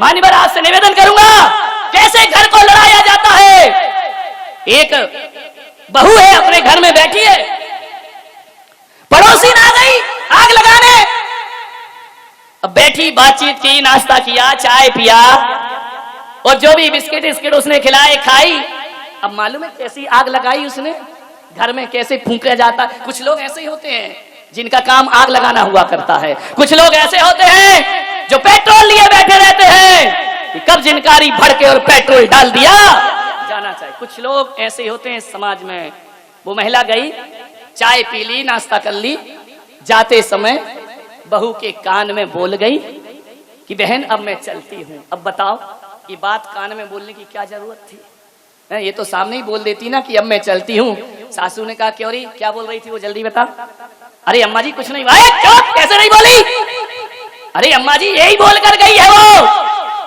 मान्यवर आज से निवेदन करूंगा कैसे घर को लड़ाया जाता है। एक बहू है अपने घर में बैठी है, पड़ोसी आ गई आग लगाने। अब बैठी बातचीत की, नाश्ता किया, चाय पिया और जो भी बिस्किट बिस्किट उसने खिलाए खाई। अब मालूम है कैसी आग लगाई उसने, घर में कैसे फूंका जाता। कुछ लोग ऐसे ही होते हैं जिनका काम आग लगाना हुआ करता है। कुछ लोग ऐसे होते हैं जो पेट्रोल लिए बैठे रहते हैं कि कब जिनकारी भड़के और पेट्रोल डाल दिया जाना चाहिए। कुछ लोग ऐसे होते हैं समाज में। वो महिला गई, चाय पी ली, नाश्ता कर ली, जाते समय बहू के कान में बोल गई कि बहन अब मैं चलती हूँ। अब बताओ ये बात कान में बोलने की क्या जरूरत थी? ये तो सामने ही बोल देती ना कि अब मैं चलती हूँ। सासू ने कहा क्यों रही, क्या बोल रही थी वो, जल्दी बता। अरे अम्मा जी कुछ नहीं। भाई चुप, कैसे नहीं बोली? अरे अम्मा जी यही बोल कर गई है वो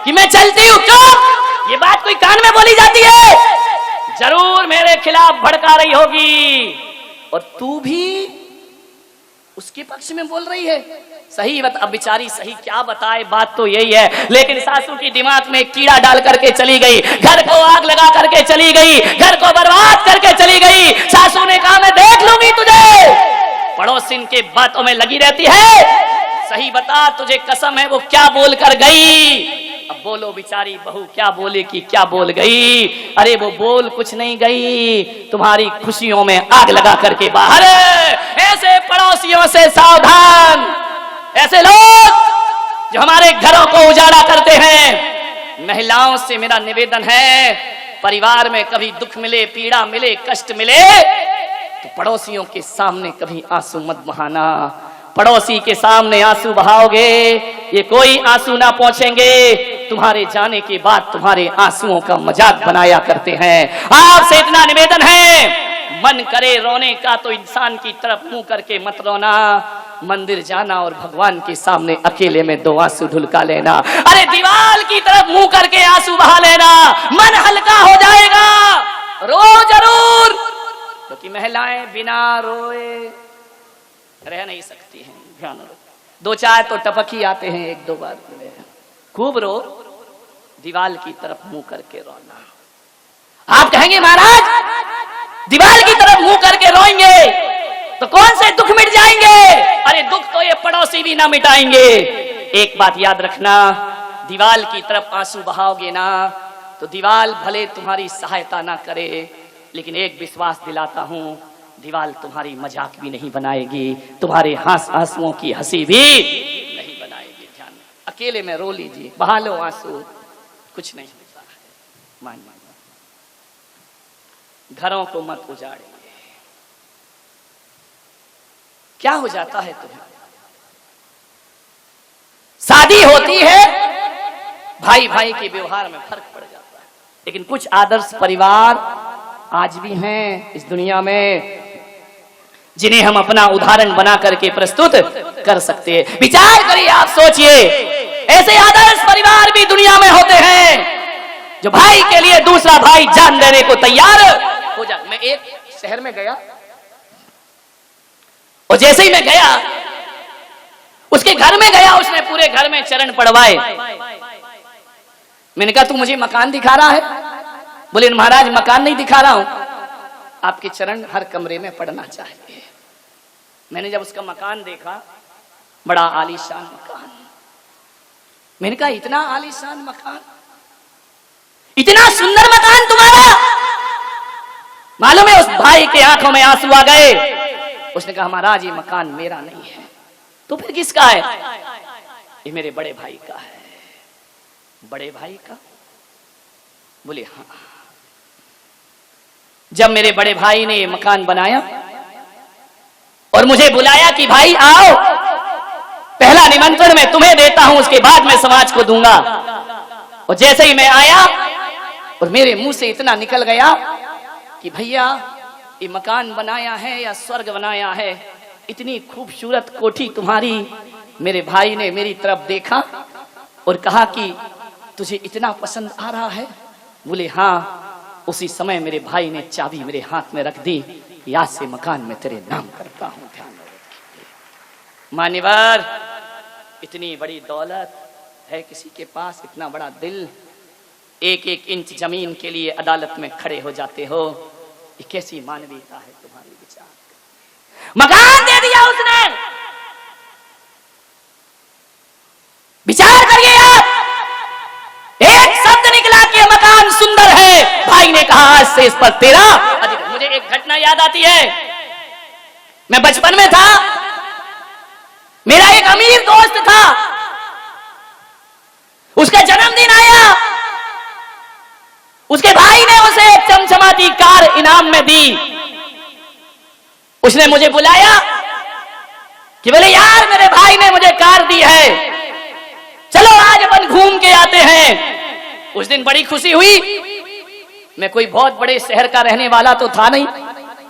कि मैं चलती हूँ। चुप, ये बात कोई कान में बोली जाती है? जरूर मेरे खिलाफ भड़का रही होगी और तू भी उसके पक्ष में बोल रही है। सही बता, अब बेचारी सही क्या बताए, बात तो यही है। लेकिन सासू की दिमाग में कीड़ा डाल करके चली गई, घर को आग लगा करके चली गई, घर को बर्बाद करके चली गई। सासू ने कहा मैं देख लूंगी तुझे। पड़ोसिन के बातों में लगी रहती है। सही बता, तुझे कसम है वो क्या बोल कर गई? अब बोलो बेचारी बहू क्या बोले कि क्या बोल गई? अरे वो बोल कुछ नहीं गई, तुम्हारी खुशियों में आग लगा करके बाहर। ऐसे पड़ोसियों से सावधान, ऐसे लोग जो हमारे घरों को उजाड़ा करते हैं। महिलाओं से मेरा निवेदन है, परिवार में कभी दुख मिले, पीड़ा मिले, कष्ट मिले तो पड़ोसियों के सामने कभी आंसू मत बहाना। पड़ोसी के सामने आंसू बहाओगे ये कोई आंसू ना पहुंचेंगे। तुम्हारे जाने के बाद तुम्हारे आंसुओं का मजाक बनाया करते हैं। आपसे इतना निवेदन है, मन करे रोने का तो इंसान की तरफ मुंह करके मत रोना। मंदिर जाना और भगवान के सामने अकेले में 2 आंसू ढुलका लेना। अरे दीवार की तरफ मुंह करके आंसू बहा लेना, मन हल्का हो जाएगा। रो जरूर, क्योंकि महिलाएं बिना रोए रह नहीं सकती हैं। ध्यान रखो, 2-4 तो टपक ही आते हैं, 1-2 बार खूब रो, दीवार की तरफ मुंह करके रोना। आप कहेंगे महाराज दीवार की तरफ मुंह करके रोएंगे तो कौन से दुख मिट जाएंगे? अरे दुख तो ये पड़ोसी भी ना मिटाएंगे। एक बात याद रखना, दीवार की तरफ आंसू बहाओगे ना तो दीवार भले तुम्हारी सहायता ना करे, लेकिन एक विश्वास दिलाता हूं, दीवार तुम्हारी मजाक भी नहीं बनाएगी, तुम्हारे आंसुओं की हंसी भी नहीं बनाएगी। ध्यान, अकेले में रो लीजिए, बहा लो आंसू, कुछ नहीं होता है। मान घरों को मत उजाड़िए। क्या हो जाता है तुम्हें? शादी होती है, भाई भाई के व्यवहार में फर्क पड़ जाता है, लेकिन कुछ आदर्श परिवार आज भी हैं इस दुनिया में जिन्हें हम अपना उदाहरण बना करके प्रस्तुत कर सकते हैं। विचार करिए, आप सोचिए, ऐसे आदर्श परिवार भी दुनिया में होते हैं जो भाई के लिए दूसरा भाई जान देने को तैयार हो जाए। मैं एक शहर में गया और जैसे ही मैं गया उसके घर में गया, उसने पूरे घर में चरण पड़वाए। मैंने कहा तू मुझे मकान दिखा रहा है? बोले महाराज मकान नहीं दिखा रहा हूं, आपके चरण हर कमरे में पड़ना चाहिए। मैंने जब उसका मकान देखा, बड़ा आलीशान मकान, मैंने कहा इतना आलीशान मकान, इतना सुंदर मकान तुम्हारा? मालूम है उस भाई के आंखों में आंसू आ गए। उसने कहा महाराज ये मकान मेरा नहीं है। तो फिर किसका है? ये मेरे बड़े भाई का है। बड़े भाई का? बोले हाँ। जब मेरे बड़े भाई ने मकान बनाया और मुझे बुलाया कि भाई आओ, पहला निमंत्रण मैं तुम्हें देता हूं, उसके बाद मैं समाज को दूंगा। और जैसे ही मैं आया और मेरे मुंह से इतना निकल गया कि भैया ये मकान बनाया है या स्वर्ग बनाया है, इतनी खूबसूरत कोठी तुम्हारी। मेरे भाई ने मेरी तरफ देखा और कहा कि तुझे इतना पसंद आ रहा है? बोले हाँ। उसी समय मेरे भाई ने चाबी मेरे हाथ में रख दी, आज से मकान में तेरे नाम करता हूं। ध्यान रखिए मान्यवर, इतनी बड़ी दौलत है किसी के पास इतना बड़ा दिल, एक एक इंच जमीन के लिए अदालत में खड़े हो जाते हो। ये कैसी मानवीयता है तुम्हारी? विचार, मकान दे दिया उसने, विचार करिए आप, एक शब्द निकला कि मकान सुंदर है, भाई ने कहा आज से इस पर तेरा अधिकार। मुझे एक घटना याद आती है, मैं बचपन में था, मेरा एक अमीर दोस्त था, उसका जन्मदिन आया, उसके भाई ने उसे एक चमचमाती कार इनाम में दी। उसने मुझे बुलाया कि बोले यार मेरे भाई ने मुझे कार दी है, चलो आज अपन घूम के आते हैं। उस दिन बड़ी खुशी हुई। मैं कोई बहुत बड़े शहर का रहने वाला तो था नहीं,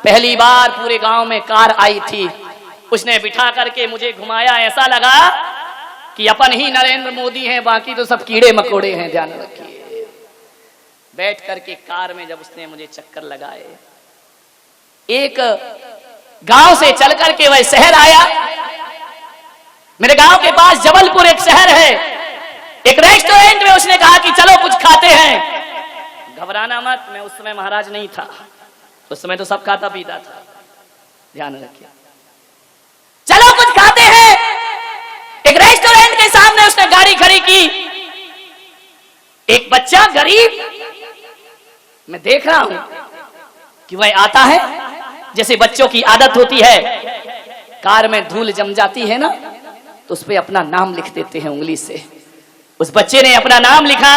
पहली बार पूरे गांव में कार आई थी। उसने बिठा करके मुझे घुमाया, ऐसा लगा कि अपन ही नरेंद्र मोदी हैं, बाकी तो सब कीड़े मकोड़े हैं, ध्यान रखिए। बैठ करके कार में जब उसने मुझे चक्कर लगाए, एक गांव से चल करके वह शहर आया। मेरे गांव के पास जबलपुर एक शहर है, एक रेस्टोरेंट में उसने कहा कि चलो कुछ खाते हैं। घबराना मत, मैं उस समय महाराज नहीं था, उस समय तो सब खाता पीता था, ध्यान रखिए। चलो कुछ खाते हैं। एक रेस्टोरेंट के सामने उसने गाड़ी खड़ी की। एक बच्चा गरीब, मैं देख रहा हूं कि वह आता है, जैसे बच्चों की आदत होती है, कार में धूल जम जाती है ना, तो उस पे अपना नाम लिख देते हैं उंगली से। उस बच्चे ने अपना नाम लिखा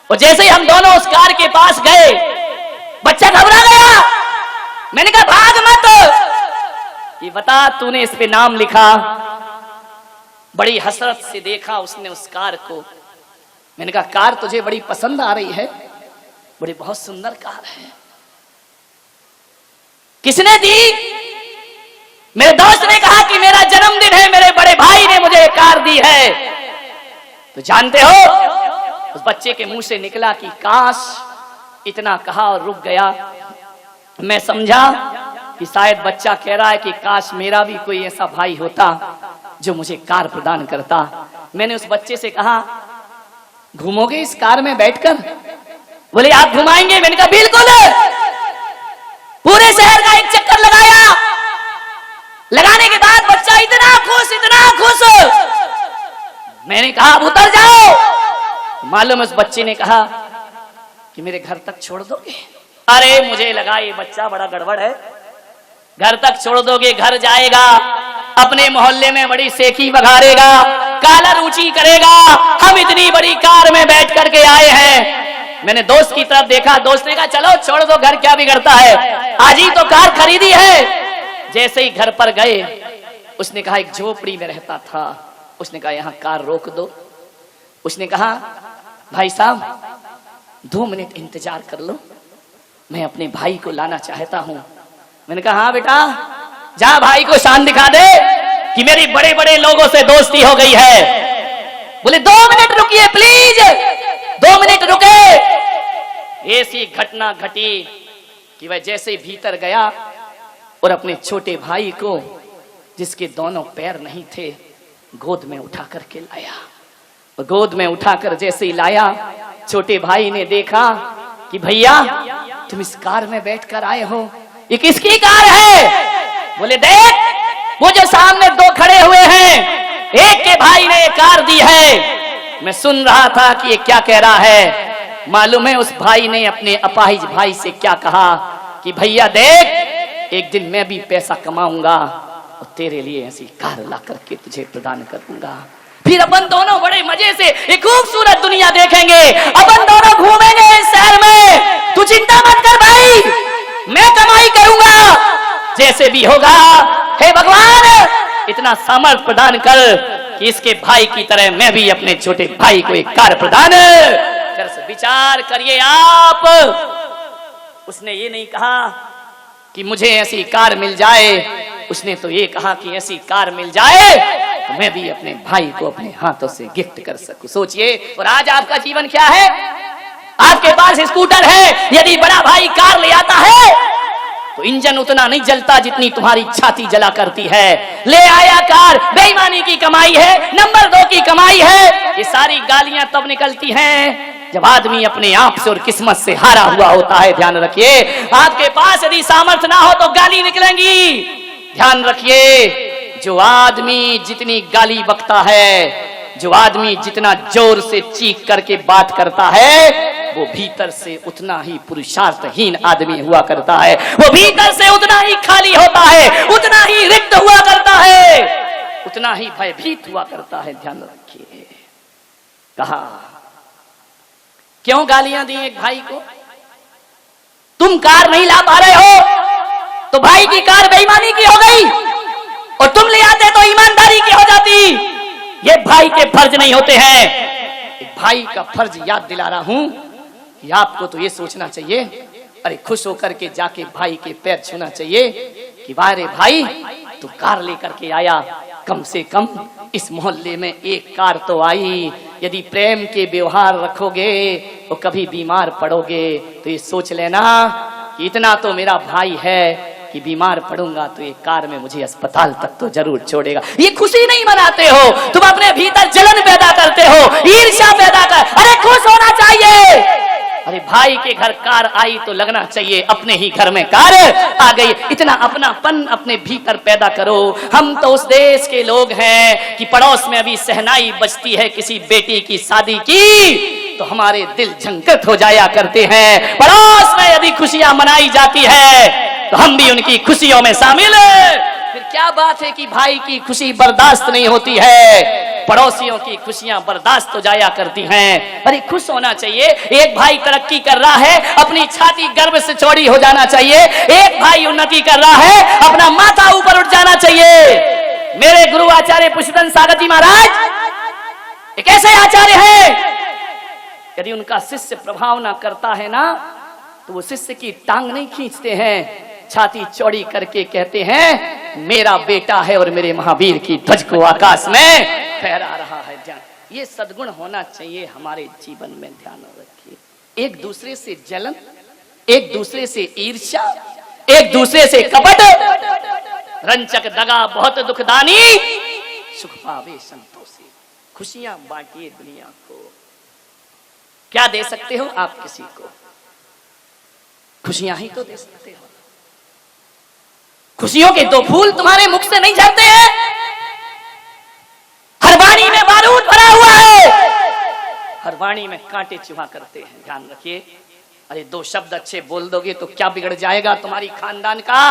और जैसे ही हम दोनों उस कार के पास गए, बच्चा घबरा गया। मैंने कहा भाग मत, ये बता तूने इस पे नाम लिखा। बड़ी हसरत से देखा उसने उस कार को। मैंने कहा कार तुझे बड़ी पसंद आ रही है, बड़ी बहुत सुंदर कार है, किसने दी? मेरे दोस्त ने कहा कि मेरा जन्मदिन है, मेरे बड़े भाई ने मुझे कार दी है। तो जानते हो उस बच्चे के मुंह से निकला कि काश, इतना कहा और रुक गया। मैं समझा कि शायद बच्चा कह रहा है कि काश मेरा भी कोई ऐसा भाई होता जो मुझे कार प्रदान करता। मैंने उस बच्चे से कहा घूमोगे इस कार में बैठकर? बोले आप घुमाएंगे? मैंने कहा बिल्कुल। पूरे शहर का एक चक्कर लगाया। लगाने के बाद बच्चा इतना खुश, इतना खुश। मैंने कहा अब उतर जाओ। मालूम उस बच्चे ने कहा कि मेरे घर तक छोड़ दोगे? अरे मुझे लगा ये बच्चा बड़ा गड़बड़ है, घर तक छोड़ दोगे, घर जाएगा, अपने मोहल्ले में बड़ी सेखी बघारेगा, कालर ऊंची करेगा, हम इतनी बड़ी कार में बैठ करके आए हैं। मैंने दोस्त की तरफ देखा, दोस्त ने कहा चलो छोड़ दो, घर क्या बिगड़ता है, आज ही तो कार खरीदी है। जैसे ही घर पर गए, उसने कहा एक झोपड़ी में रहता था, उसने कहा यहाँ कार रोक दो। उसने कहा भाई साहब 2 मिनट इंतजार कर लो, मैं अपने भाई को लाना चाहता हूँ। मैंने कहा हाँ बेटा, जा भाई को शान दिखा दे कि मेरी बड़े बड़े लोगों से दोस्ती हो गई है। बोले 2 मिनट रुकिए प्लीज। 2 मिनट रुके। ऐसी घटना घटी कि वह जैसे भीतर गया और अपने छोटे भाई को, जिसके दोनों पैर नहीं थे, गोद में उठा करके लाया। और गोद में उठाकर जैसे ही लाया, छोटे भाई ने देखा कि भैया तुम इस कार में बैठकर आए हो, ये किसकी कार है? बोले देख वो जो सामने 2 खड़े हुए हैं, एक के भाई ने कार दी है। मैं सुन रहा था कि ये क्या कह रहा है। मालूम है उस भाई ने अपने अपाहिज भाई से क्या कहा कि भैया देख, एक दिन मैं भी पैसा कमाऊंगा और तेरे लिए ऐसी कार ला करके तुझे प्रदान करूंगा, फिर अपन दोनों बड़े मजे से एक खूबसूरत दुनिया देखेंगे, अपन दोनों घूमेंगे इस शहर में, तू चिंता मत कर भाई, मैं कमाई करूंगा, जैसे भी होगा। हे भगवान, इतना सामर्थ्य प्रदान कर कि इसके भाई की तरह मैं भी अपने छोटे भाई को एक कार प्रदान कर। विचार करिए आप। उसने ये नहीं कहा कि मुझे ऐसी कार मिल जाए, उसने तो ये कहा कि ऐसी कार मिल जाए तो मैं भी अपने भाई को अपने हाथों से गिफ्ट कर सकूं। सोचिए। और आज आपका जीवन क्या है? आपके पास स्कूटर है, यदि बड़ा भाई कार ले आता है तो इंजन उतना नहीं जलता जितनी तुम्हारी छाती जला करती है। ले आया कार, बेईमानी की कमाई है, नंबर 2 की कमाई है। ये सारी गालियां तब निकलती हैं जब आदमी अपने आप से और किस्मत से हारा हुआ होता है। ध्यान रखिए, आपके पास यदि सामर्थ्य ना हो तो गाली निकलेंगी। ध्यान रखिए, जो आदमी जितनी गाली बकता है, जो आदमी जितना जोर से चीख करके बात करता है, वो भीतर से उतना ही पुरुषार्थहीन आदमी हुआ करता है। वो भीतर से उतना ही खाली होता है, उतना ही रिक्त हुआ करता है, उतना ही भयभीत हुआ करता है। ध्यान रखिए। कहा क्यों गालियां दी एक भाई को? तुम कार नहीं ला पा रहे हो तो भाई की कार बेईमानी की हो गई, और तुम ले आते तो ईमानदारी की हो जाती। ये भाई के फर्ज नहीं होते हैं। एक भाई का फर्ज याद दिला रहा हूं कि आपको तो ये सोचना चाहिए, अरे खुश होकर के जाके भाई के पैर छूना चाहिए कि वाह रे भाई, तू कार लेकर के आया, कम से कम इस मोहल्ले में एक कार तो आई। यदि प्रेम के व्यवहार रखोगे तो कभी बीमार पड़ोगे तो ये सोच लेना कि इतना तो मेरा भाई है कि बीमार पड़ूंगा तो एक कार में मुझे अस्पताल तक तो जरूर छोड़ेगा। ये खुशी नहीं मनाते हो, तुम अपने भीतर जलन पैदा करते हो, ईर्ष्या पैदा कर। अरे खुश होना चाहिए। अरे भाई के घर कार आई तो लगना चाहिए अपने ही घर में कार आ गई। इतना अपनापन अपने भीतर पैदा करो। हम तो उस देश के लोग हैं कि पड़ोस में अभी सहनाई बजती है किसी बेटी की शादी की तो हमारे दिल झंकृत हो जाया करते हैं। पड़ोस में यदि खुशियां मनाई जाती है तो हम भी उनकी खुशियों में शामिल हैं। फिर क्या बात है कि भाई की खुशी बर्दाश्त नहीं होती है, पड़ोसियों की खुशियां बर्दाश्त हो जाया करती हैं। अरे खुश होना चाहिए। एक भाई तरक्की कर रहा है, अपनी छाती गर्व से चौड़ी हो जाना चाहिए। एक भाई उन्नति कर रहा है, अपना माथा ऊपर उठ जाना चाहिए। मेरे गुरु आचार्य पुष्पचंद सागर जी महाराज एक ऐसे आचार्य हैं, यदि उनका शिष्य प्रभाव ना करता है ना तो वो शिष्य की टांग नहीं खींचते हैं, छाती चौड़ी करके कहते हैं मेरा बेटा है और मेरे महावीर की ध्वज को आकाश में फहरा रहा है। ध्यान, ये सद्गुण होना चाहिए हमारे जीवन में। ध्यान रखिए। एक दूसरे से जलन, एक दूसरे से ईर्ष्या, एक दूसरे से कपट, रंचक दगा बहुत दुखदानी, सुख पावे संतोषी। खुशियां बांटिए दुनिया को। क्या दे सकते हो आप किसी को? खुशियां ही तो दे सकते हो। खुशियों के 2 फूल तुम्हारे मुख से नहीं झड़ते हैं। हर वाणी में बारूद भरा हुआ है, हर वाणी में कांटे चुभा करते हैं। ध्यान रखिए। अरे 2 शब्द अच्छे बोल दोगे तो क्या बिगड़ जाएगा तुम्हारी खानदान का?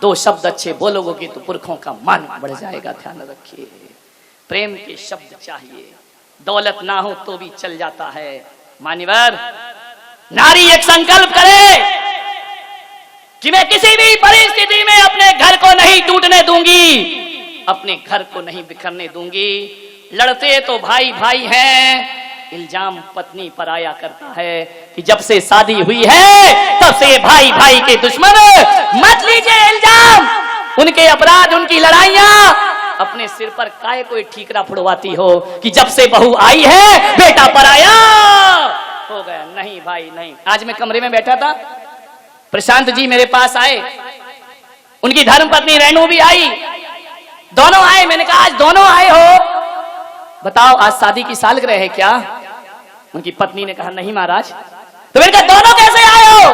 2 शब्द अच्छे बोलोगे तो पुरखों का मान बढ़ जाएगा। ध्यान रखिए। प्रेम के शब्द चाहिए। दौलत ना हो तो भी चल जाता है। मान्यवर, नारी एक संकल्प करे कि मैं किसी भी परिस्थिति में अपने घर को नहीं टूटने दूंगी, अपने घर को नहीं बिखरने दूंगी। लड़ते तो भाई भाई हैं, इल्जाम पत्नी पर आया करता है कि जब से शादी हुई है तब से भाई भाई के दुश्मन। मत लीजिए इल्जाम, उनके अपराध, उनकी लड़ाइयां अपने सिर पर काहे कोई ठीकरा फुड़वाती हो कि जब से बहू आई है बेटा पराया हो गया। नहीं भाई नहीं। आज मैं कमरे में बैठा था, प्रशांत जी मेरे पास आए, उनकी धर्मपत्नी रेणु भी आई, दोनों आए। मैंने कहा आज दोनों आए हो, बताओ आज शादी की सालगिरह है क्या? उनकी पत्नी ने कहा नहीं महाराज। तो मैंने कहा दोनों कैसे आए हो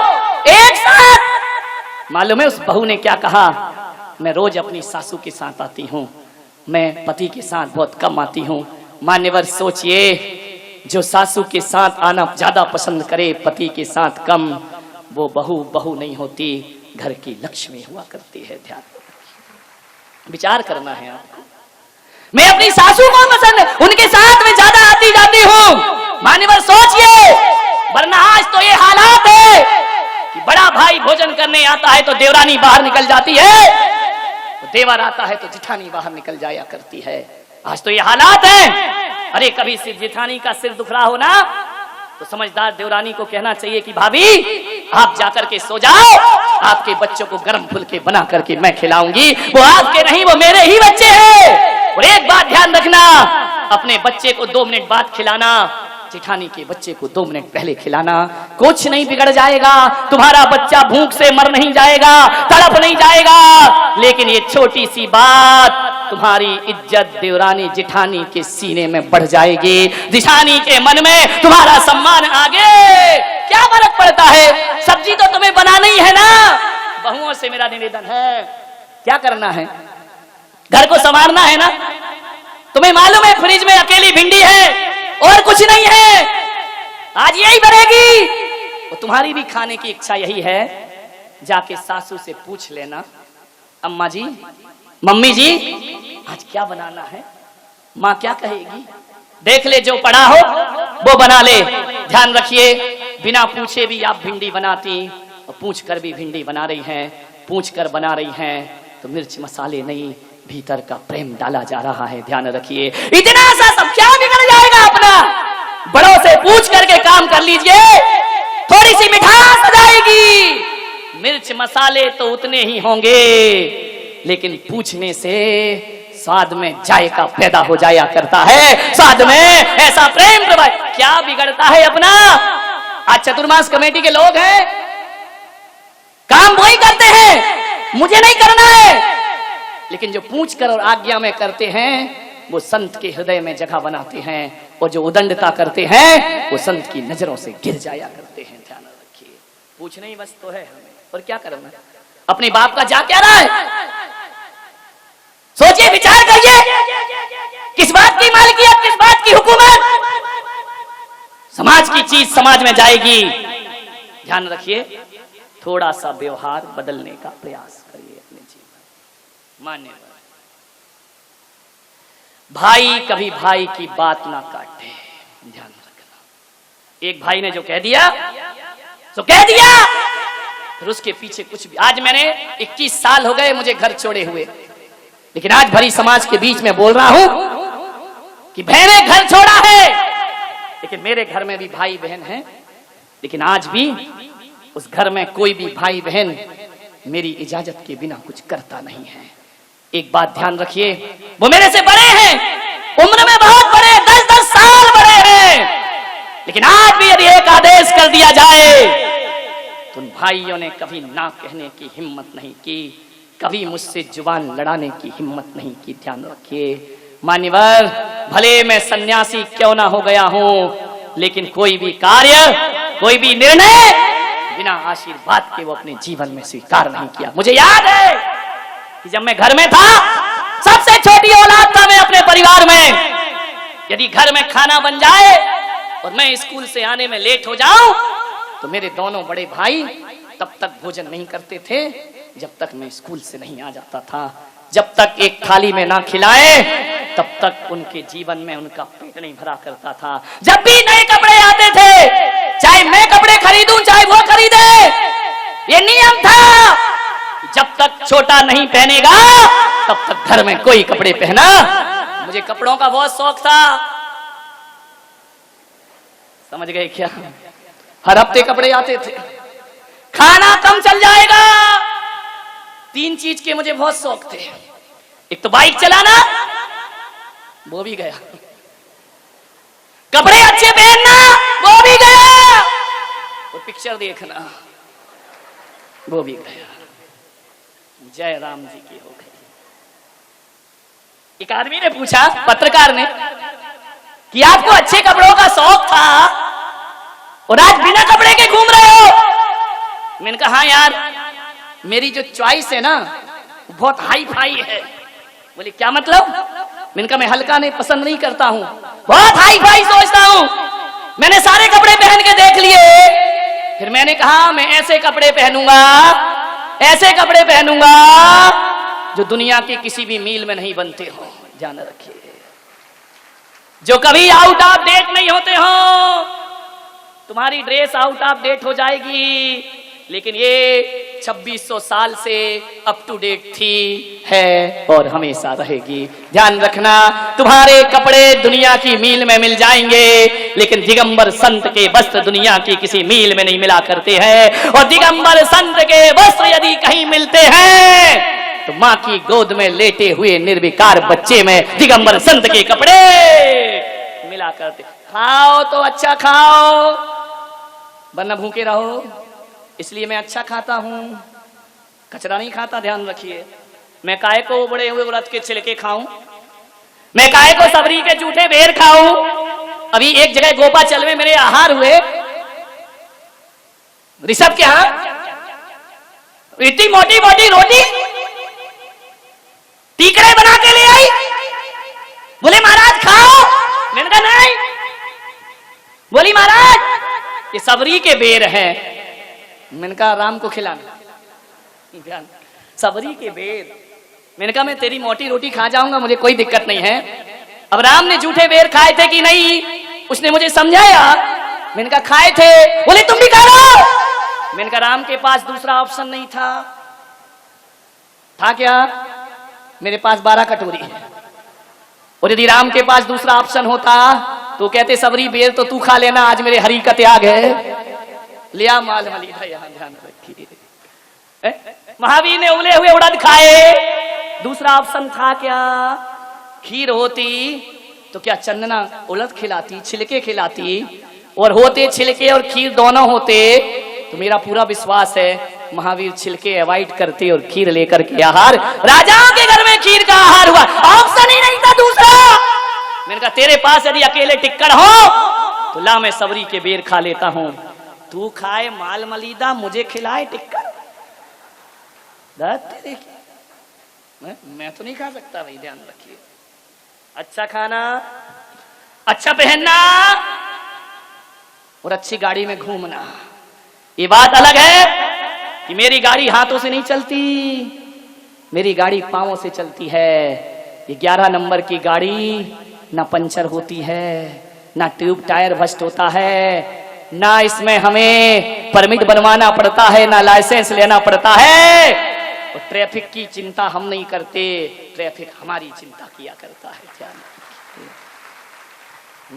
एक साथ? मालूम है उस बहू ने क्या कहा? मैं रोज अपनी सासू के साथ आती हूँ, मैं पति के साथ बहुत कम आती हूँ। मान्यवर सोचिए, जो सासू के साथ आना ज्यादा पसंद करे, पति के साथ कम, वो बहू नहीं होती, घर की लक्ष्मी हुआ करती है। ध्यान विचार करना है आपको। मैं अपनी सासू को पसंद, उनके साथ में ज्यादा आती जाती हूँ। मान्यवर सोचिए, वरना आज तो ये हालात है कि बड़ा भाई भोजन करने आता है तो देवरानी बाहर निकल जाती है, तो देवर आता है तो जिठानी बाहर निकल जाया करती है। आज तो ये हालात है। अरे कभी सिर्फ जिठानी का सिर दुख रहा हो ना तो समझदार देवरानी को कहना चाहिए कि भाभी आप जाकर के सो जाओ, आपके बच्चों को गर्म फुलके बना करके मैं खिलाऊंगी। वो आपके नहीं, वो मेरे ही बच्चे हैं। और एक बात ध्यान रखना, अपने बच्चे को 2 मिनट बाद खिलाना, जेठानी के बच्चे को 2 मिनट पहले खिलाना, कुछ नहीं बिगड़ जाएगा, तुम्हारा बच्चा भूख से मर नहीं जाएगा, तड़प नहीं जाएगा। लेकिन ये छोटी सी बात तुम्हारी इज्जत देवरानी जेठानी के सीने में बढ़ जाएगी, जेठानी के मन में तुम्हारा सम्मान आगे। क्या फर्क पड़ता है, सब्जी तो तुम्हें बनानी है ना। बहुओं से मेरा निवेदन है, क्या करना है, घर को संवारना है ना। तुम्हें मालूम है फ्रिज में अकेली भिंडी है और कुछ नहीं है, आज यही बनेगी। तो तुम्हारी भी खाने की इच्छा यही है, जाके सासू से पूछ लेना, अम्मा जी, मम्मी जी, आज क्या बनाना है। माँ क्या कहेगी, देख ले, जो पड़ा हो वो बना ले। ध्यान रखिए, बिना पूछे भी आप भिंडी बनाती, और पूछ कर भी भिंडी बना रही हैं, पूछ कर बना रही हैं, तो मिर्च मसाले नहीं, भीतर का प्रेम डाला जा रहा है। ध्यान रखिए, इतना सा सब क्या बिगड़ जाएगा अपना। बड़ों से पूछ करके काम कर लीजिए, थोड़ी सी मिठास आ जाएगी। मिर्च मसाले तो उतने ही होंगे, लेकिन पूछने से स्वाद में जायका पैदा हो जाया करता है, स्वाद में ऐसा प्रेम प्रभाव। क्या बिगड़ता है अपना। आज चतुर्मास कमेटी के लोग हैं, काम वही करते हैं, मुझे नहीं करना है, लेकिन जो पूछ कर और आज्ञा में करते हैं वो संत के हृदय में जगह बनाते हैं, और जो उदंडता करते हैं वो संत की नजरों से गिर जाया करते हैं। ध्यान रखिए, पूछना ही बस तो है हमें, और क्या करना। अपने बाप का जा क्या रहा है, सोचिए, विचार करिए, किस बात की मालिकियत, किस बात की हुकूमत। समाज की चीज समाज में जाएगी। ध्यान रखिए, थोड़ा सा व्यवहार बदलने का प्रयास करिए अपने जीवन। मान्यवर, भाई कभी भाई की बात ना काटे, ध्यान रखना। एक भाई ने जो कह दिया तो कह दिया, फिर उसके पीछे कुछ भी। आज मैंने 21 साल हो गए मुझे घर छोड़े हुए, लेकिन आज भरी समाज के बीच में बोल रहा हूं कि मैंने घर छोड़ा है, लेकिन मेरे घर में भी भाई बहन हैं, लेकिन आज भी उस घर में कोई भी भाई बहन मेरी इजाजत के बिना कुछ करता नहीं है। एक बात ध्यान रखिए, वो मेरे से बड़े हैं, उम्र में बहुत बड़े, 10-10 साल बड़े हैं, लेकिन आज भी यदि एक आदेश कर दिया जाए तो उन भाइयों ने कभी ना कहने की हिम्मत नहीं की, कभी मुझसे जुबान लड़ाने की हिम्मत नहीं की। ध्यान रखिए मान्यवर, भले मैं सन्यासी क्यों ना हो गया हूं, लेकिन कोई भी कार्य, कोई भी निर्णय बिना आशीर्वाद के वो अपने जीवन में स्वीकार नहीं किया। मुझे याद है कि जब मैं घर में था, सबसे छोटी औलाद था मैं अपने परिवार में, यदि घर में खाना बन जाए और मैं स्कूल से आने में लेट हो जाऊं तो मेरे दोनों बड़े भाई तब तक भोजन नहीं करते थे जब तक मैं स्कूल से नहीं आ जाता था। जब तक एक थाली में ना खिलाए तब तक उनके जीवन में उनका पेट नहीं भरा करता था। जब भी नए कपड़े आते थे, चाहे मैं कपड़े खरीदूं चाहे वो खरीदे, ये नियम था, जब तक छोटा नहीं पहनेगा तब तक घर में कोई कपड़े पहना। मुझे कपड़ों का बहुत शौक था, समझ गए क्या। हर हफ्ते कपड़े आते थे, खाना कम चल जाएगा। 3 चीज के मुझे बहुत शौक थे, एक तो बाइक चलाना, वो भी गया, कपड़े अच्छे पहनना, वो भी गया, और पिक्चर देखना, वो भी गया। जय राम जी की हो गई। एक आदमी ने पूछा, पत्रकार ने, कि आपको अच्छे कपड़ों का शौक था और आज बिना कपड़े के घूम रहे हो। मैंने कहा, हाँ यार, मेरी जो चॉइस है ना बहुत हाई फाई है। बोले क्या मतलब। मैंने कहा, मैं हल्का नहीं पसंद नहीं करता हूं, बहुत हाई फाई सोचता हूं। मैंने सारे कपड़े पहन के देख लिए, फिर मैंने कहा मैं ऐसे कपड़े पहनूंगा, ऐसे कपड़े पहनूंगा जो दुनिया के किसी भी मील में नहीं बनते हो। ध्यान रखिए, जो कभी आउट ऑफ डेट नहीं होते हो। तुम्हारी ड्रेस आउट ऑफ डेट हो जाएगी, लेकिन ये 2600 साल से अप टू डेट थी, है और हमेशा रहेगी। ध्यान रखना, तुम्हारे कपड़े दुनिया की मील में मिल जाएंगे, लेकिन दिगंबर संत के वस्त्र दुनिया की किसी मील में नहीं मिला करते हैं। और दिगंबर संत के वस्त्र यदि कहीं मिलते हैं तो माँ की गोद में लेटे हुए निर्विकार बच्चे में दिगंबर संत के कपड़े मिला करते। खाओ तो अच्छा खाओ, वरना भूखे रहो। इसलिए मैं अच्छा खाता हूं, कचरा नहीं खाता, ध्यान रखिए। मैं काहे को बड़े हुए व्रत के छिलके खाऊं, मैं काहे को सबरी के जूठे बेर खाऊं। अभी एक जगह गोपाचल में मेरे आहार हुए, ऋषभ के यहां इतनी मोटी मोटी रोटी टीकड़े बना के ले आई। बोले महाराज खाओ, मैंने कहा नहीं। बोली महाराज ये सबरी के बेर हैं। मैंने कहा राम को खिलाना, सबरी के बेर। मैंने कहा मैं तेरी मोटी रोटी खा जाऊंगा, मुझे कोई दिक्कत नहीं है। अब राम ने जूठे बेर खाए थे कि नहीं, उसने मुझे समझाया। मैंने कहा खाए थे। बोले तुम भी खा लो। मैंने कहा राम के पास दूसरा ऑप्शन नहीं था। था क्या? मेरे पास 12 कटोरी है, और यदि राम के पास दूसरा ऑप्शन होता तो कहते सबरी बेर तो तू खा लेना, आज मेरे हरि का त्याग है। लिया माल मलिदा, यहां ध्यान रखिए। महावीर ने उबले हुए उड़द खाए। दूसरा ऑप्शन था क्या? खीर होती तो क्या चंदना उड़द खिलाती, छिलके खिलाती, और होते छिलके और खीर दोनों होते तो मेरा पूरा विश्वास है महावीर छिलके अवॉइड करते और खीर लेकर के आहार। राजाओं के घर में खीर का आहार हुआ, ऑप्शन ही नहीं था दूसरा। मैंने कहा तेरे पास यदि अकेले टिक्कड़ हो तो ला मैं सबरी के बेर खा लेता हूं, तू खाए माल मलिदा, मुझे खिलाए टिक्कड़। मैं तो नहीं खा सकता भाई, ध्यान रखिए। अच्छा खाना, अच्छा पहनना और अच्छी गाड़ी में घूमना, ये बात अलग है कि मेरी गाड़ी हाथों से नहीं चलती, मेरी गाड़ी पांवों से चलती है। ये 11 नंबर की गाड़ी ना पंचर होती है, ना ट्यूब टायर भस्ट होता है, ना इसमें हमें परमिट बनवाना पड़ता है, ना लाइसेंस लेना पड़ता है। और ट्रैफिक की चिंता हम नहीं करते, ट्रैफिक हमारी चिंता किया करता है। ध्यान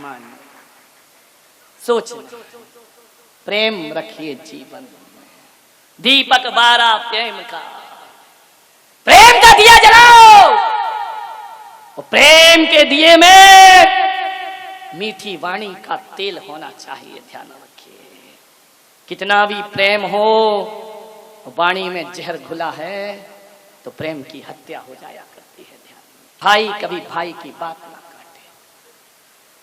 मान सोच, प्रेम रखिए जीवन में, दीपक 12 प्रेम का, प्रेम का दिया जलाओ, और प्रेम के दिए में मीठी वाणी का तेल होना चाहिए। ध्यान रखिए, कितना भी प्रेम हो वाणी में जहर घुला है तो प्रेम की हत्या हो जाया करती है। ध्यान, भाई कभी भाई की बात ना काटे।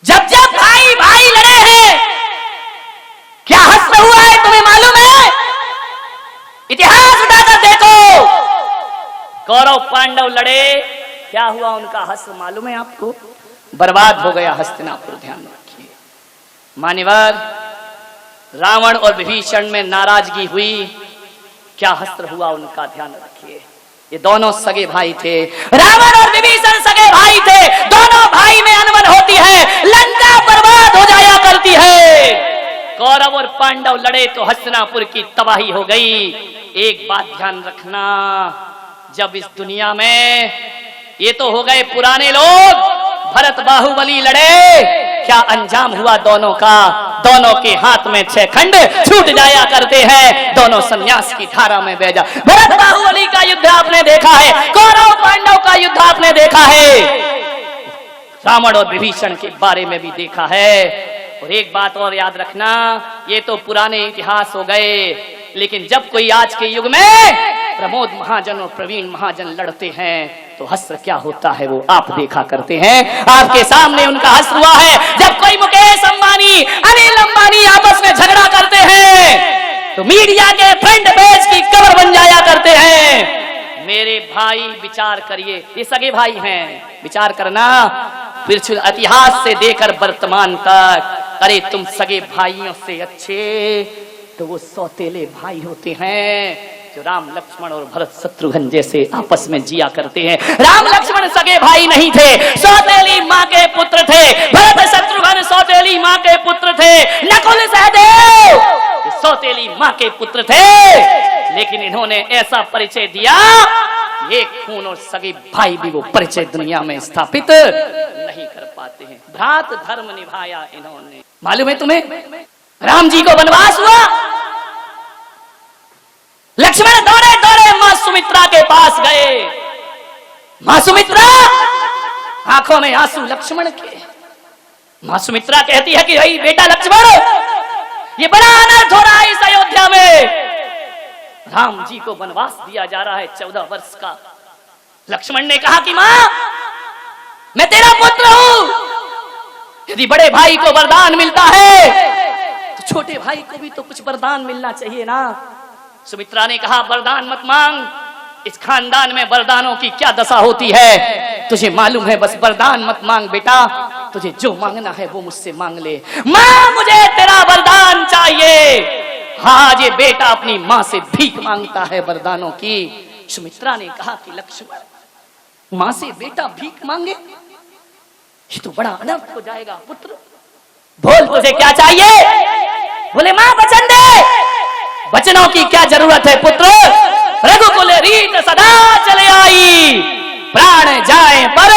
जब जब भाई भाई लड़े हैं, क्या हश्र हुआ है तुम्हें मालूम है? इतिहास उठाकर देखो, कौरव पांडव लड़े, क्या हुआ उनका हश्र मालूम है आपको? बर्बाद हो गया हस्तिनापुर। ध्यान रखिए मान्यवर, रावण और विभीषण में नाराजगी हुई, क्या हश्र हुआ उनका, ध्यान रखिए। ये दोनों सगे भाई थे, रावण और विभीषण सगे भाई थे, दोनों भाई में अनबन होती है, लंका बर्बाद हो जाया करती है। कौरव और पांडव लड़े तो हस्तिनापुर की तबाही हो गई। एक बात ध्यान रखना, जब इस दुनिया में ये तो हो गए पुराने लोग, भरत बाहुबली लड़े, क्या अंजाम हुआ दोनों का? दोनों के हाथ में 6 खंड छूट जाया करते हैं, दोनों संन्यास की धारा में बह जा। भरत बाहुबली का युद्ध आपने देखा है, कौरव पांडव का युद्ध आपने देखा है, रावण और विभीषण के बारे में भी देखा है। और एक बात और याद रखना, ये तो पुराने इतिहास हो गए, लेकिन जब कोई आज के युग में प्रमोद महाजन और प्रवीण महाजन लड़ते हैं तो हश्र क्या होता है वो आप देखा करते हैं। आपके सामने उनका हश्र हुआ है जब कोई मुकेश अंबानी, अनिल अंबानी आपस में झगड़ा करते हैं तो मीडिया के फ्रंट पेज की कवर बन जाया करते हैं। मेरे भाई विचार करिए, ये सगे भाई हैं, विचार करना फिर इतिहास से देकर वर्तमान तक। अरे तुम सगे भाइयों से अच्छे तो वो सौतेले भाई होते हैं जो राम लक्ष्मण और भरत शत्रुघ्न जैसे आपस में जिया करते हैं। राम लक्ष्मण सगे भाई नहीं थे, सौतेली माँ के पुत्र थे। भरत शत्रुघ्न सौतेली माँ के पुत्र थे। नकुल सहदेव सौतेली माँ के पुत्र थे, लेकिन इन्होंने ऐसा परिचय दिया, ये खून और सगे भाई भी वो परिचय दुनिया में स्थापित नहीं कर पाते हैं। भ्रात धर्म निभाया इन्होंने। मालूम है तुम्हें, राम जी को वनवास हुआ, लक्ष्मण दौड़े दौड़े मां सुमित्रा के पास गए। मां सुमित्रा, आंखों में आंसू लक्ष्मण के, मां सुमित्रा कहती है कि भाई बेटा लक्ष्मण, ये बड़ा अनर्थ हो रहा है इस अयोध्या में। राम जी को वनवास दिया जा रहा है 14 वर्ष का। लक्ष्मण ने कहा कि मां, मैं तेरा पुत्र हूं, यदि बड़े भाई को वरदान मिलता है तो छोटे भाई को भी तो कुछ वरदान मिलना चाहिए ना। सुमित्रा ने कहा वरदान मत मांग, इस खानदान में वरदानों की क्या दशा होती है तुझे मालूम है, बस वरदान मत मांग बेटा, तुझे जो मांगना है वो मुझसे मांग ले। मां, मुझे तेरा वरदान चाहिए। हाँ, ये बेटा अपनी मां से भीख मांगता है वरदानों की। सुमित्रा ने कहा कि लक्ष्मण, मां से बेटा भीख मांगे, ये तो बड़ा अनर्थ हो जाएगा। पुत्र बोल, तुझे क्या चाहिए? बोले मां वचन दे। वचनों की क्या जरूरत है पुत्र, रघुकुल रीत सदा चले आई, प्राण जाए पर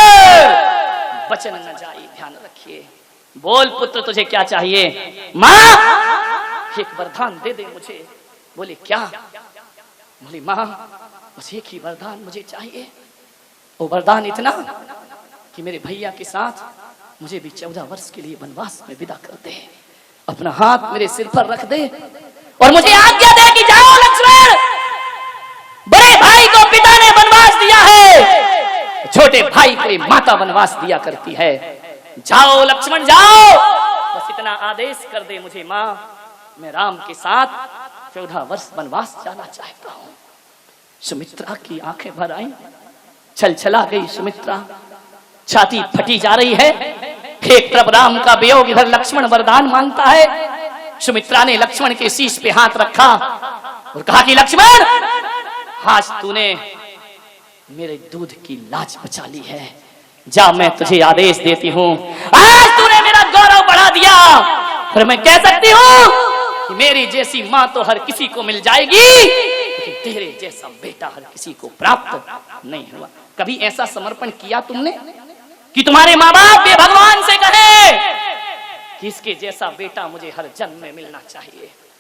वचन न जाए, ध्यान रखिए। बोल पुत्र, तुझे क्या चाहिए? मां, एक वरदान दे दे मुझे। बोले क्या? बोले मां, बस एक ही वरदान मुझे चाहिए। वो वरदान इतना कि मेरे भैया के साथ मुझे भी 14 वर्ष के लिए वनवास में विदा कर दे, अपना हाथ मेरे सिर पर रख दे और मुझे आज्ञा दे कि जाओ लक्ष्मण, बड़े भाई को पिता ने वनवास दिया है, छोटे भाई को माता वनवास दिया करती है। जाओ लक्ष्मण जाओ, बस इतना आदेश कर दे मुझे मां, मैं राम के साथ 14 वर्ष वनवास जाना चाहता हूं। सुमित्रा की आंखें भर आई, छलछला गई सुमित्रा, छाती फटी जा रही है। एक तरफ राम का वियोग, इधर लक्ष्मण वरदान मांगता है। सुमित्रा ने लक्ष्मण के शीश पे हाथ रखा और कहा कि लक्ष्मण, आज तूने मेरे दूध की लाज बचा ली है, जा मैं तुझे आदेश देती हूं। आज तूने मेरा गौरव बढ़ा दिया, फिर मैं कह सकती हूं कि मेरी जैसी मां तो हर किसी को मिल जाएगी, लेकिन तेरे जैसा बेटा हर किसी को प्राप्त नहीं हुआ। कभी ऐसा समर्पण किया तुमने कि तुम्हारे माँ बाप भी भगवान से कहे कि इसके जैसा बेटा मुझे हर जन्म में मिलना चाहिए?